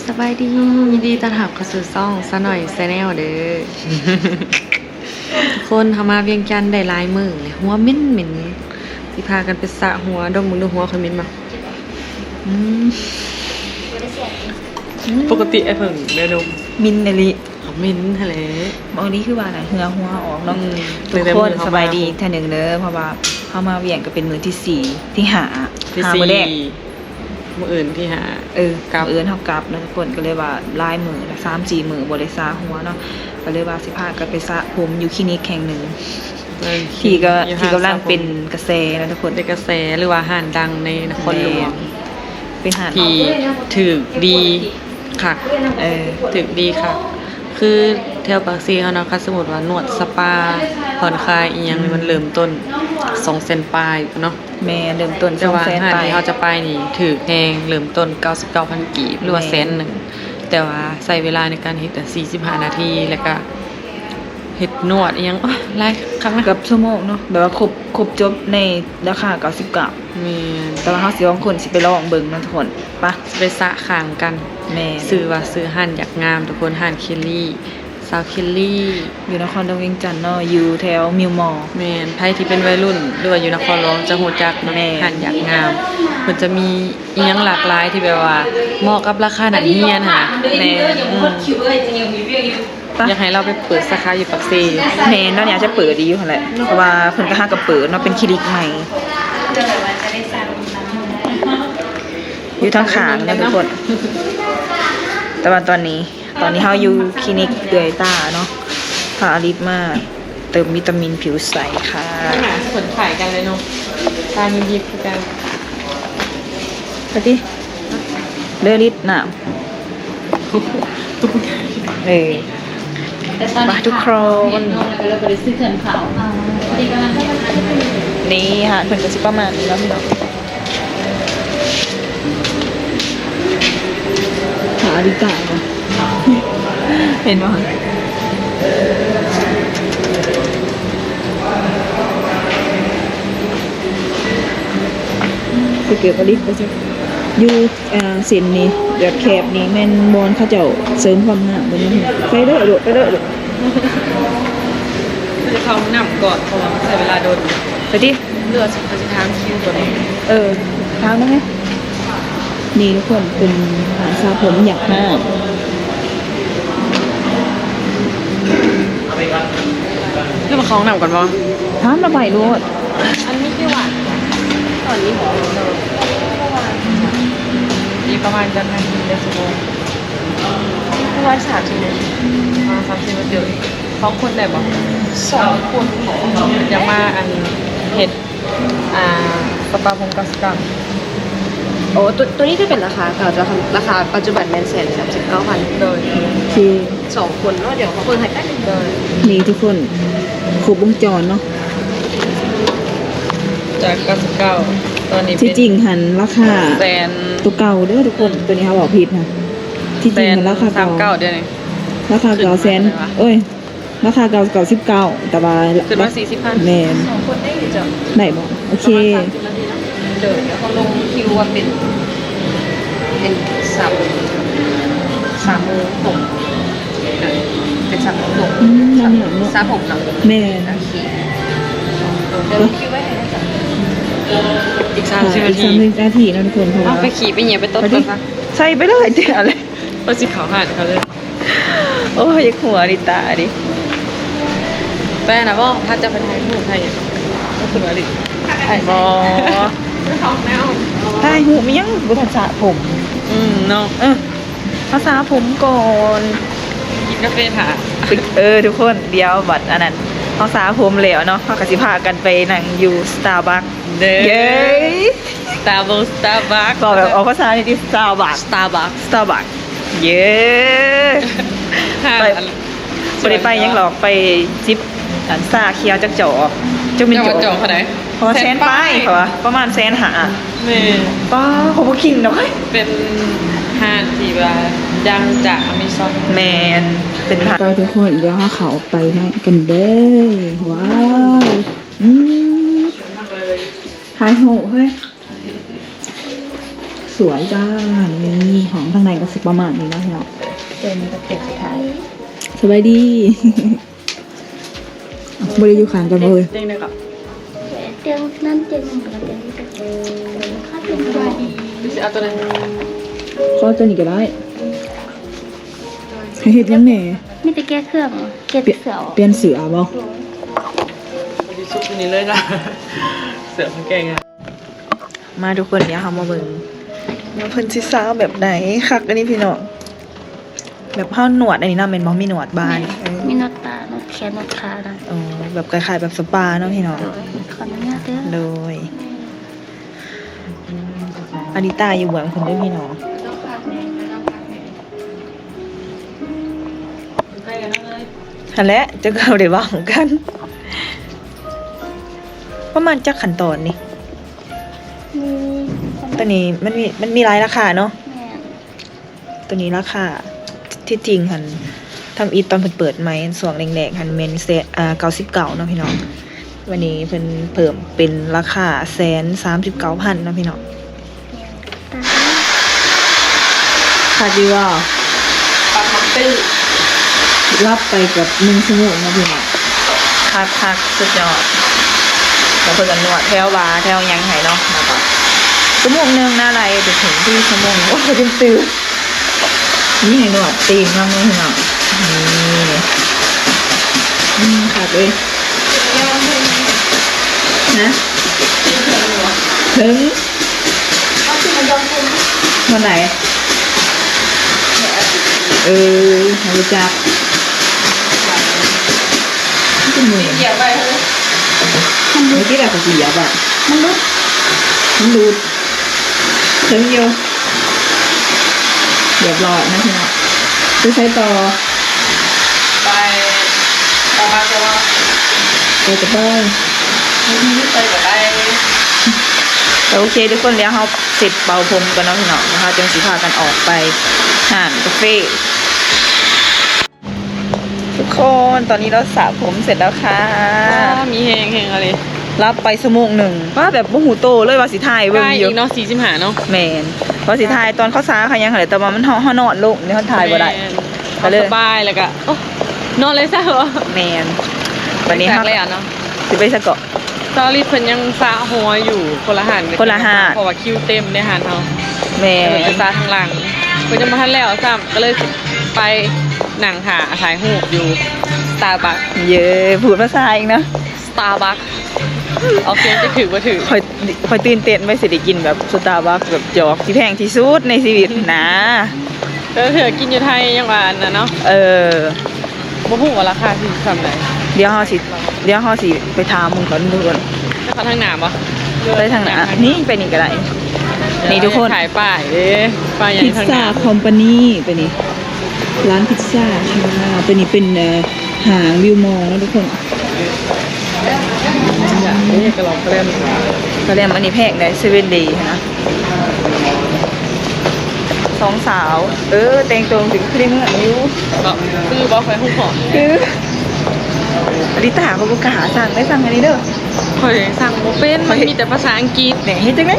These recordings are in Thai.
สบายดียินดีต้อนรับเข้าสู่ซ่องซะหน่อยแชนแนลเด้อ ทุกคนทำมาเวียงจันทน์ได้หลายมื้อเลยหัวเหม็นสิพากันไปสระหัวดมมึงดูหัวเขาเหม็นบ่ปกติไอ้เพิ่งได้ดม มินเนลิ เขาเหม็นทะเล บางทีคือว่าอะไรเหือหัวออกเนาะ ตั้ ทุ ง ก แต่ คน มื้อเข้ามา สบายดีอีกท่านหนึ่งเด้อเพราะว่าเข้ามาเวียงก็เป็นมือที่สี่ที่หา ที่ หา สี่ มือแรก มื้ออื่นที่หา กลับเอินเท่ากลับแล้วทุกคนก็เลยว่าลายมือละ3-4 มือบริษาหัวเนาะก็เลยว่าสิพากันไปสระผมอยู่คลินิกแห่งหนึ่งที่กำลังเป็นกระแสนะทุกคน เป็นกระแสหรือว่าห้านดังในนครหลวง เป็นหาด ที่ถือดีค่ะถือดีค่ะ คือแถวปากซีเขาเนาะค่ะสมมุติว่านวดสปาผ่อนคลายอีหยังนี่มันเริ่มต้น200,000ปลายเนาะ แม่เริ่มต้น แต่ว่า 200,000 ห้าน ไป ที่เขาจะไปนี่ถือแพงเริ่มต้น 99,000 กีบหรือว่า แม่ แสนหนึ่งแต่ว่าใช้เวลาในการเฮ็ด45 นาทีแล้วก็เฮ็ดนวดอีหยังโอ๊ยหลายครั้งนะ เกับชั่วโมงเนาะแบบว่าครบจบในราคา99 แม่น แต่ว่าเฮาสิลองคนสิไปลองเบิ่งเนาะทุกคนปะ ไปสระข้างกัน แม่ ซื้อห้านอยากงามทุกคนห้านเคลลี่สาวเคลลี่ อยู่นครดงเวียงจันทน์เนาะอยู่แถวมิวมอ แม่นไผที่เป็นวัยรุ่นหรือว่าอยู่นครหลวงจะฮู้จักเนาะ แม่ ห้านอยากงามเพิ่นจะมีอีหยังหลากหลายที่แบบว่าเหมาะกับราคานักเรียนน่ะแม่อยากให้เราไปเปิดสาขาอยู่ปักเซ แม่เนาะเนี่ยจะเปิดดีอยู่หั่นแหละเพราะว่าเพิ่นก็หากับเปิดเนาะเป็นคลินิกใหม่อยู่ทางขางนะทุกคนแต่ว่าตอนนี้เฮาอยู่คลินิกเดือยตาเนาะพาอลิสมาเติมวิตามินผิวใสค่ะ หาผลขายกันเลยเนาะตายิบๆคือกัน ไปดิเลือลิสน่ะ ตุ๊ก มาทุกคน เราไปซื้อเขื่อนเขาพอดีกำลังให้มัน นี่ค่ะเพิ่นก็สิประมาณนี้แล้วพี่น้องหาดีกว่าเห็นบ่สิเก็บอลิสไปซิอยู่เส้นนี้แบบแคบนี่แม่นบอนเขาเจ้าเสริมความงามบ่นี่ไปเด้อลูกไปเด้อลูก จะเข้าน้ำก่อนเพราะว่าใช้เวลาโดน ไปดิ เลือดจะทางคิวตัวนี้ ทางได้ไหมนี่ทุกคนเป็นร้านซาผมอยากมาก เรื่องมาคล้องน้ำก่อนบ่ ถามระบายรถ อันนี้คือหวานตอนนี้หมอนี่ประมาณจะนาทีเดียวชั่วโมงประมาณ3 ชั่วโมงมา30นาที2 คนได้บ่2 คนยังมาอันเห็ดสปาผม99 โอ้ตัวนี้จะเป็นราคาเก่าจะราคาปัจจุบันแมน139,000 โดย คือ 2 คนเนาะเดี๋ยวเขาเพิ่งให้แป๊บนึง โดย นี่ทุกคนครบวงจรเนาะ จาก99ตอนนี้ ที่จริงหันราคา แสน ตัวเก่าเด้อทุกคนตัวนี้เขาบอกผิดนะที่จริงหันราคาเก่า 39เดี๋ยวนี้ ราคาเก่าแสนเอ้ยราคาเก่า99แต่ว่า ขึ้นมา40,000 แม่น 2 คนได้อยู่จ้ะ ได้บ่โอเค เดี๋ยวเขาลงคิวว่าเป็น3 โมงผมเป็น3 โมงผม นั่นแหละเนาะ 3 ผมเนาะ แม่น เดี๋ยวลงคิวไว้ให้นะจ๊ะอีก ค่ะ 30 อี นาก ที 30นาทีนะทุกคนเพราะ เอา ว่า ไปขี่ไปเหยียบไปต้น ไป ก่ ดิ อนซะ ใส่ไปเลยเดี๋ยวเลย เอาสิเขาหันเขาเลย โอ้ยอยากหัวดิตาดิ แป้นะว่าถ้าจะไปถ่ายรูปถ่ายก็คือว่าดิถ่ายบอท้องแนว ใช่หูมันยังบุษาผม เนาะ ภาษาผมก่อน กินกาแฟถ่า ทุกคนเดี๋ยวบัตรอันนั้นภาษาผมแล้วเนาะเขากสิพากันไปนั่งอยู่สตาร์บัค เด้ เย้ สตาร์บัค บอกแบบเอาภาษาในที่สตาร์บัค สตาร์บัค สตาร์บัคเย้ไปไปยังหลอกไปจิบอันซาเคียวจักจ่อจักเป็น จะ จ่ มาจองเขาไหน เพราะว่าแสนป้ายเหรอประมาณ150,000 แม่ ป้าเขาบอกคิงเนาะ เป็นห้างที่ว่าดังจากอเมซอน แมนเป็นผักก็ทุกคนเดี๋ยวเขาไปนะกันเด้อว้าวถ่ายโหเฮ้ยสวยจ้านี่ของข้างในก็ ก็สิประมาณนี้เนาะพี่น้อง เป็นสเต็ปสุดท้าย สบายดี บริอยู่ขางกันเลย เด้งได้กับ เตียงนั่นเตียงหนึ่งกับเตียงนี้กับข้าเตียงสบายดี ดูสิเอาตัวนั้น ก็ตัวนี้ก็ได้ให้เฮ็ดยังแหน่ มีแต่แก้เครื่องเหรอแก้เสือ เปลี่ยนเสือบ่ มันจะซุปตัวนี้เลยจ้ะเสือมันแกงอ่ะ มาทุกคนเดี๋ยวเฮามาเบิ่งว่าเพิ่นสิซาวแบบไหนคักอันนี้พี่น้องแบบเฮาหนวดอันนี้เนาะแม่นบ่มีหนวดบานเออ มีนอตตานอตแขนนอตขานะ อ๋อแบบคล้ายๆแบบสปาเนาะพี่น้อง โดยขออนุญาตเด้อ โดยอันนี้ตาอยู่เบื้องเพิ่นเด้อพี่น้อง ใกล้กันนั่งเลย อันแหละจะก็ได้เว้าเหมือนกัน ประมาณจักขั้นตอนนี่ มี ตัวนี้มันมีหลายราคาเนาะ แม่ ตัวนี้ราคาที่จริงหันทำอีตอนเพิ่นเปิดไหมส่วงแรกๆหันเมนเซ99เนาะพี่น้องวันนี้เพิ่นเพิ่มเป็นราคา139,000เนาะพี่น้อง ตา ค่ะดีว่า ปลาคัมตื้อ รับไปกับ1ชั่วโมงเนาะพี่น้องคักสุดยอดแล้วเพิ่นก็นวดแถวบาแถวหยังให้เนาะแล้วก็ชั่วโมงนึงน่าไรไปถึงที่ชั่วโมงโอ้ยตื่นนี่ให้นวดตีนนำเนาะพี่น้องนี่ค่ะเอ้ยนะถึงวันไหนรู้จักที่มือ เหยียบไปเลย เมื่อกี้แบบสีเหยียบอ่ะมันรูดถึงอยู่เรียบร้อยนะพี่น้องจะใช้ต่อ ไปประมาณจะว่า เดี๋ยวจะเบิ้ง ไปก็ได้ โอเคทุกคนแล้วเขาเสร็จเป่าผมกันเนาะพี่น้องนะคะจึงสิพากันออกไปห่านกาแฟทุกคนตอนนี้เราสระผมเสร็จแล้วค่ะ มีเฮงอะไร รับไปชั่วโมงหนึ่งว่าแบบบ่หูโตเลยว่าสิถ่าย ใก เบิ่ง ล้ อ อี ยู่ กเนาะ45เนาะ แมนว่าสิถ่ายตอนเขาซ้าเขายังอะไรแต่ว่ามันเฮานอนลงนี่เขาถ่ายบ่ได้ เขาสบายแล้วก็นอนเลยซะเหรอ แมนวันนี้ จา เฮาก เลยอ่ะเนาะ สิไปสะเกาะ ตอนรีเพิ่นยังซาหัวอยู่คนละหัน คนละหาด เพราะว่าคิวเต็มในหันเฮา แม เออไป น ซาทางหลังเพิ่นจะมาทันแล้วซ้ำก็เลยไปหนังหาถ่ายรูปอยู่ Starbucks เยอะพูดภาษาอีกนะ Starbucks โอเคจะถือว่าถือ คอยตื่นเต้นไม่สิได้กินแบบสตาร์บัคแบบจอกที่แพงที่สุดในชีวิตนะ เออเถือกินอยู่ไทยยังว่าอันน่ะเนาะ เออ บ่ฮู้ว่าราคาสิทำไหน เดี๋ยวเฮาสิไปถามมึงก่อนทุกคน แล้วเขาทางหน้าบ่ ไปทางไหนอ่ะนี่ไปนี่ก็ได้ นี่ทุกคน ถ่ายป้ายเด้ป้ายใหญ่ พิซ ทางห ซ่า น้า คอมพานีตัวนี้ร้านพิซซ่าค่ะตัวนี้เป็นหางวิวมองนะทุกคน นี่ก็ลองเล่น ก็เรียกอันนี้แพงได้7 day นะสองสาวแต่งตัวถึงครีมอ่ะนิ้ว ก็คือบ่ค่อยฮู้ของ คืออลิตาเขาบุกหาสั่งได้สั่งอันนี้เด้อ ค่อยสั่งบ่เป็นมันมีแต่ภาษาอังกฤษ ไหนเฮ็ดจังได๋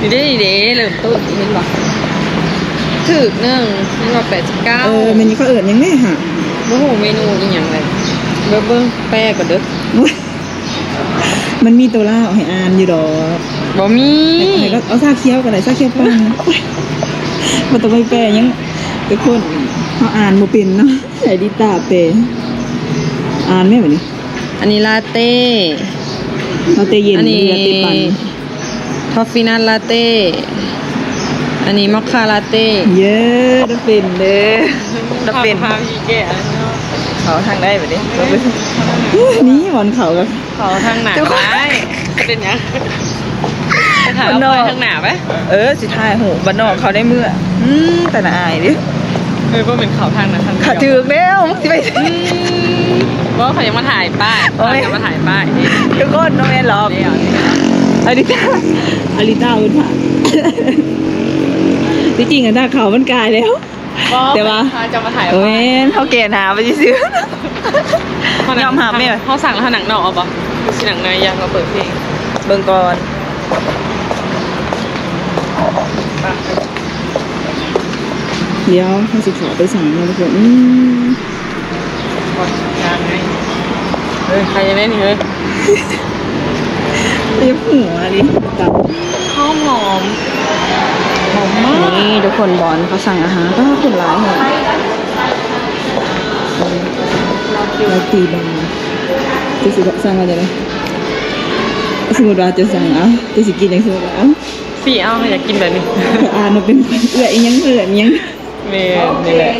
นี่เด้นี่เด้เริ่มต้นเห็นบ่ถึกนึงนี่ว่า89 มันนี่ก็เอิ้นยังไงฮะ บ่ฮู้เมนูอีหยังเลยเบิ่งแปลก่อนเด้อ มันมีตัวล่าให้อ่านอยู่ดอก บ่มี ไหนก็เอาซาเคี้ยวกันไหนซาเคี้ยวปังมันต้องไปแปลยังทุกคนเขาอ่านบ่เป็นเนาะไอ้ดิตาแปลอ่านแม่บัดนี้ อันนี้ลาเต้ เราเตเย็น อันนี้ เรือเตปัน ทอฟฟี่นัทลาเต้ อันนี้มอคคาลาเต้ เยอะเราเป็นเด้อเราเป็น พาพี่แก่ เขาทางได้บัดนี้เราเป็นนี่หมอนเขากับ เขาทางหนา เจ้าของ ได้จะเป็นยังจะถ่าย บ้านน เอา อก ไปทางหนาไหม สิทายโหบ้านนอกเขาได้เมื่อแต่น่าอายดิ ว่าเป็นเขาทางนะทาง ขาถึกแล้วมึงสิไป ว่าเขายังมาถ่ายป้าย โอ้ เขา ย ยังมาถ่ายป้าย ทุกคนน้องแอนหรอก เดี๋ยว อลิต้าเป็นผ่าที่จริงอะหน้าเขามันกลายแล้ว แต่ว่า จะมาถ่าย โอ้ยเขาเกณฑ์หาไปซื้อย อมหาไม่ไหว เขาสั่งแล้วหนังนอกเอาปะสิหนังในยังเราเปิดเพลง เบิ่งก่อน เดี๋ยวให้สิขอไปสั่งนะทุกคนกดยางไงเฮ้ยใครจะเล่นเฮ้ย เรียบหัวดิตับ ข้าวหอมหอมมาก นี่ทุกคนบอลเขาสั่งอาหารก็คนร้ายเหรอเราตีบอลจะสิสั่งอะไรเลยสมมติว่าจะสั่งเอาจะสิกินอย่างสมมติว่าเอา พี่เอาอยากกินแบบนี้ อ่านมาเป็นเอื้อยังเอื้อยัง เมนี่แหละ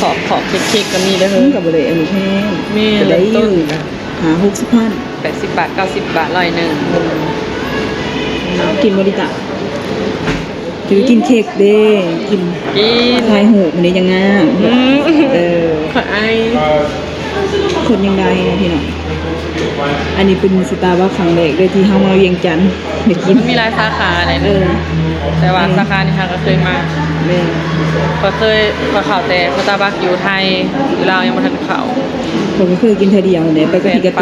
ขอบเค้กก็มีเลยเฮ้ย กับบริเวณแห้ง มี จะได้ เริ่มต้น อยู่หา60,000 80 บาท 90 บาท100 กินบริจาคจะไปกินเค้กเด้กิน กิน ทายหูมันนี้ยังงามขอไอ คนยังได้นะพี่น้องอันนี้เป็นสตาร์บัคครั้งแรกเลยที่เข้ามาเวียงจันทร์เด็กกิน มันมีหลายสาขาเลยนะแต่ว่าสาขานี้ค่ะก็เคยมา เลย ก็เคยมาข่าวแต่สตาร์บัคอยู่ไทยอยู่ลาวยังไม่ทันเข้า ผมก็เคยกินเธอเดียวเนี่ยไปกับพี่การ์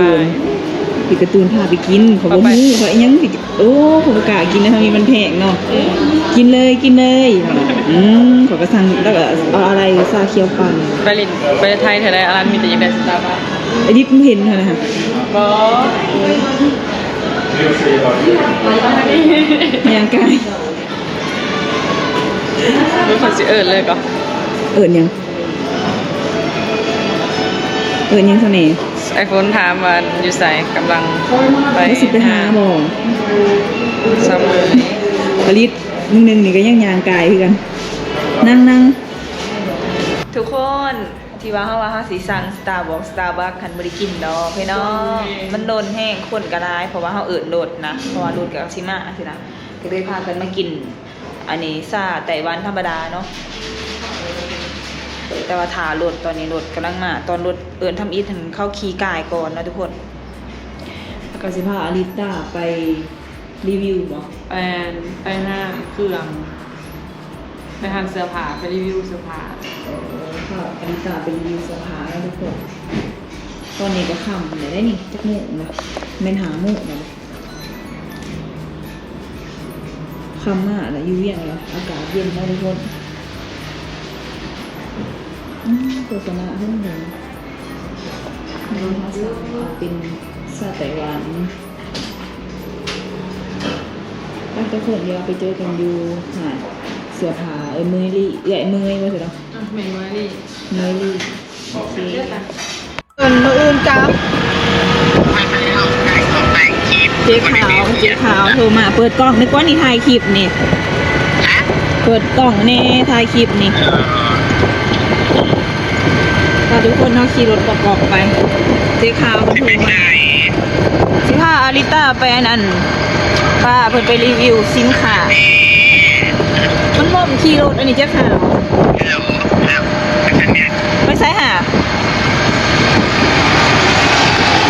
ตูนพาไปกินเขาบอกหูเขายังโอ้ผมประกาศกินนะทำไมมันแพงเนาะกินเลยขอกระสังแล้วก็เอาอะไรซาเคียวปั่น ไปไทยเท่าไรอารันมีแต่ยังได้สตาร์บัค ไอ้ดิบไม่เห็นค่ะนะคะ ก็ ย่างกาย รู้คนสิเลยก็ เอิญยังเสน่ห์ ไอโฟนถามว่าอยู่ใส่กำลังไป ไม่สิไปหาบ่ ซัมเมอร์นี้ ผลิตมึงหนึ่งนี่ก็ยังย่างกายคือกันนั่งทุกคนที่ว่าเฮาสิสั่ง Starbucks คันบ่ได้กินดอกพี่น้องมันโดนแห้งคนก็ได้เพราะว่าเฮาเอิ้นโดดนะเพราะว่าโดดกับซิมาสินะก็เลยพากันมากินอันนี้ซาไต้หวันธรรมดาเนาะแต่ว่าถารถตอนนี้รถกำลังมาตอนรถเอิ้นทำอีทถึงเข้าขี่กายก่อนนะทุกคนแล้วก็สิพาอลิต้าไปรีวิวบ่ ไปห้างเครื่องไปห้างเสื้อผ้าไปรีวิวเสื้อผ้า ค่ะอลิต้าเป็นรีวิวเสื้อผ้าแล้วทุกคนตอนนี้ก็ค่ำเลยได้นี่จักโมงนะแม่นหาโมงนะค่ำมากแล้วอยู่เวียงแล้วอากาศเย็นมากทุกคนโฆษณาเพิ่มเลยนี่เขาเป็นซาไต้หวันตั้งแต่คนเดียวไปเจอกันอยู่หาดเสื้อผ้าเมยลี่เมยว่าสิเนาะ เมนูนี่ เมยลี่โอเคมืออื่นกับเจ๊ขาวโทรมาเปิดกล้องนึกว่านี่ถ่ายคลิปนี่เปิดกล้องแน่ถ่ายคลิปนี่ถ้าทุกคนเอาขี่รถประกอบไปเจ๊ขาวมันโทรมาสิพาอาริต้าไปอันนั้นป้าเพิ่นไปรีวิวสินค้ามันบ่มขี่รถอันนี้เจ๊ขาวไปไสหา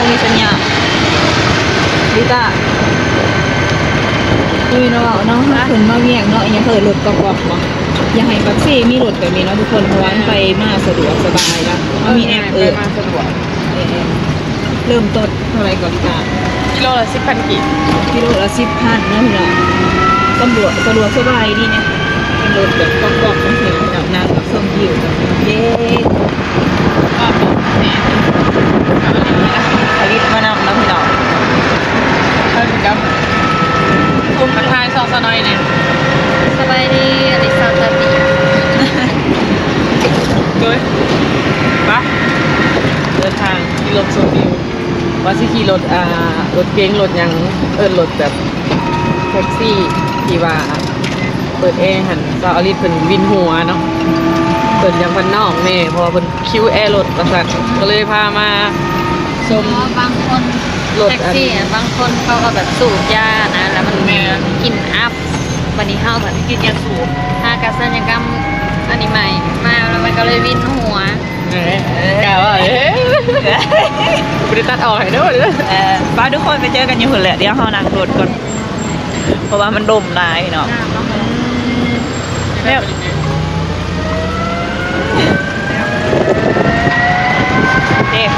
มีสัญญาลิต้าดูเนาะน้องฮะเพิ่นมาเวียงเนาะยังเปิดรถกอกๆบ่อยากให้ปักซี่มีรถแบบนี้เนาะทุกคนเพราะว่าไปมาสะดวกสบายแล้วมีแอปมาสะดวก เริ่มต้นเท่าไหร่ก่อนลิต้า กิโลละ10,000 กีบ กิโลละ10,000นะพี่น้องสะดวกสบายดีเนี่ยเป็นรถแบบกอกๆจังซี่พี่น้องนั่งกับส้มวิวกับเย้ผลิตมานำแล้วพี่น้อง ครับคุณมาทายซอสน้อยเนี่ย สบายดีอลิซาตาตี ด้วยปะเดินทางขี่รถโซนิวว่าสิขี่รถรถเก๋งรถยังรถแบบแท็กซี่ที่ว่าเปิดแอร์หันซาอลิสเป็นวินหัวเนาะเปิดยังพันนอกแม่พอเป็นคิวแอร์รถประสาทก็เลยพามาชม บางคนแท็กซี่บางคนเขาก็แบบสูบยานะแล้วมันกินอัพวันนี้เข้าแบบกินยาสูบถ้าการศัลยกรรมอันนี้ใหม่มาแล้วมันก็เลยวินหัว กล่าวว่าบริษัทออกให้ด้วยป้าทุกคนไปเจอกันอยู่หุ่นแหละเดี๋ยวเขานั่งรถก่อนเพราะว่ามันดมลายเนาะเนี่ยเด็ก